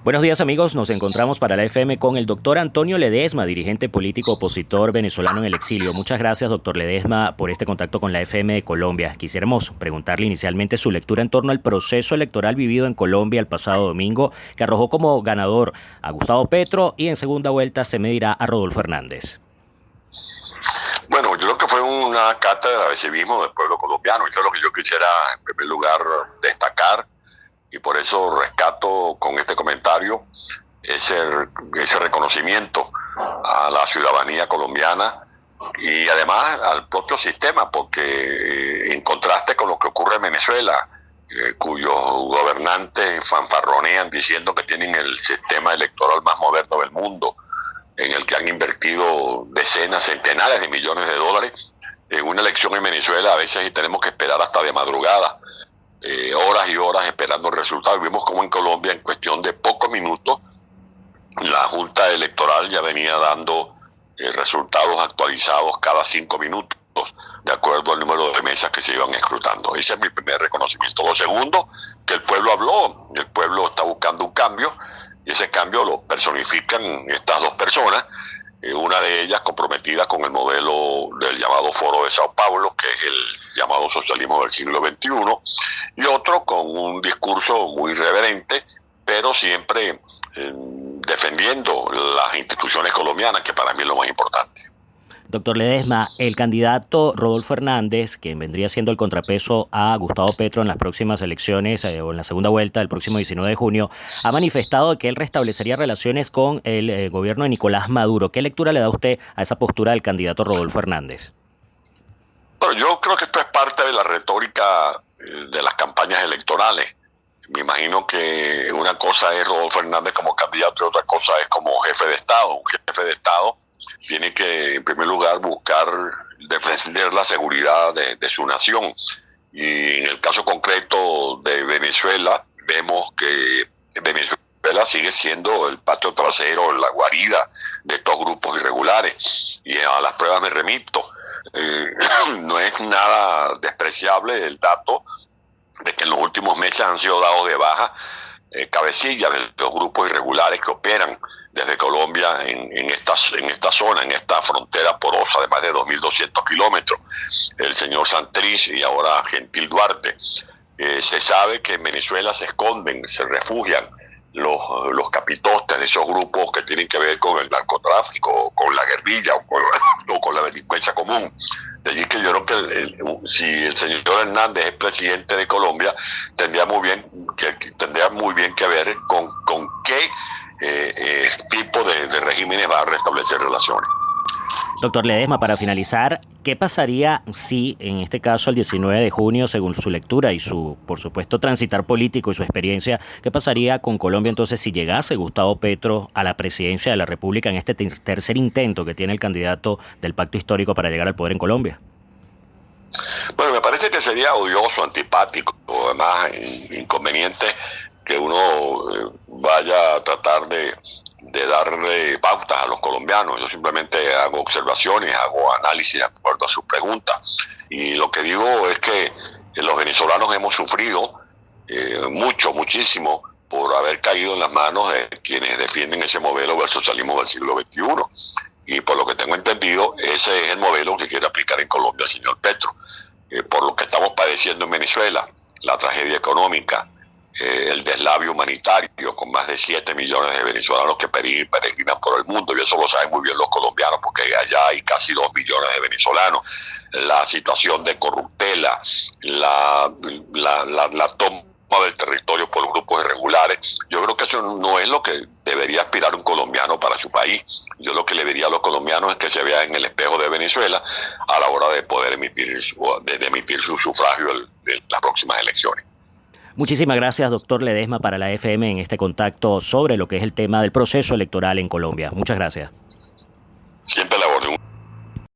Buenos días amigos, nos encontramos para la FM con el doctor Antonio Ledesma, dirigente político opositor venezolano en el exilio. Muchas gracias, doctor Ledesma, por este contacto con la FM de Colombia. Quisiéramos preguntarle inicialmente su lectura en torno al proceso electoral vivido en Colombia el pasado domingo, que arrojó como ganador a Gustavo Petro y en segunda vuelta se medirá a Rodolfo Hernández. Bueno, yo creo que fue una cátedra de civismo del pueblo colombiano. Eso es lo que yo quisiera, en primer lugar, destacar, y por eso rescato con este comentario ese reconocimiento a la ciudadanía colombiana y además al propio sistema, porque en contraste con lo que ocurre en Venezuela, cuyos gobernantes fanfarronean diciendo que tienen el sistema electoral más moderno del mundo, en el que han invertido decenas, centenares de millones de dólares. En una elección en Venezuela a veces tenemos que esperar hasta de madrugada, horas y horas esperando el resultado. Y vimos como en Colombia, en cuestión de pocos minutos, la Junta Electoral ya venía dando resultados actualizados cada 5 minutos, de acuerdo al número de mesas que se iban escrutando. Ese es mi primer reconocimiento. Lo segundo, que el pueblo habló, el pueblo está buscando un cambio, y ese cambio lo personifican estas dos personas, una de ellas comprometida con el modelo del llamado Foro de Sao Paulo, que es el llamado socialismo del siglo XXI, y otro con un discurso muy irreverente, pero siempre defendiendo las instituciones colombianas, que para mí es lo más importante. Doctor Ledesma, el candidato Rodolfo Hernández, quien vendría siendo el contrapeso a Gustavo Petro en las próximas elecciones o en la segunda vuelta del próximo 19 de junio, ha manifestado que él restablecería relaciones con el gobierno de Nicolás Maduro. ¿Qué lectura le da usted a esa postura del candidato Rodolfo Hernández? Bueno, yo creo que esto es parte de la retórica de las campañas electorales. Me imagino que una cosa es Rodolfo Hernández como candidato y otra cosa es como jefe de Estado. Un jefe de Estado tiene que, en primer lugar, buscar defender la seguridad de su nación. Y en el caso concreto de Venezuela, vemos que Venezuela sigue siendo el patio trasero, la guarida de estos grupos irregulares. Y a las pruebas me remito. No es nada despreciable el dato de que en los últimos meses han sido dados de baja cabecillas de los grupos irregulares que operan desde Colombia en esta zona, en esta frontera porosa de más de 2.200 kilómetros. El señor Santrich y ahora Gentil Duarte. Se sabe que en Venezuela se esconden, se refugian los capitostes de esos grupos que tienen que ver con el narcotráfico, con la guerrilla o con la delincuencia común. De allí que yo creo que si el señor Hernández es presidente de Colombia, tendría muy bien que ver con qué tipo de regímenes va a restablecer relaciones. Doctor Ledesma, para finalizar, ¿qué pasaría si, en este caso, el 19 de junio, según su lectura y su, por supuesto, transitar político y su experiencia, qué pasaría con Colombia entonces si llegase Gustavo Petro a la presidencia de la República en este tercer intento que tiene el candidato del Pacto Histórico para llegar al poder en Colombia? Bueno, me parece que sería odioso, antipático, además inconveniente que uno vaya a tratar de darle pautas a los colombianos. Yo simplemente hago observaciones, hago análisis de acuerdo a sus preguntas. Y lo que digo es que los venezolanos hemos sufrido muchísimo por haber caído en las manos de quienes defienden ese modelo del socialismo del siglo XXI. Y por lo que tengo entendido, ese es el modelo que quiere aplicar en Colombia el señor Petro. Por lo que estamos padeciendo en Venezuela, la tragedia económica, el deslavio humanitario con más de 7 millones de venezolanos que peregrinan por el mundo, y eso lo saben muy bien los colombianos porque allá hay casi 2 millones de venezolanos. La situación de corruptela, la toma del territorio por grupos irregulares. Yo creo que eso no es lo que debería aspirar un colombiano para su país. Yo lo que le diría a los colombianos es que se vean en el espejo de Venezuela a la hora de poder emitir su sufragio de las próximas elecciones. Muchísimas gracias, doctor Ledesma, para la FM en este contacto sobre lo que es el tema del proceso electoral en Colombia. Muchas gracias.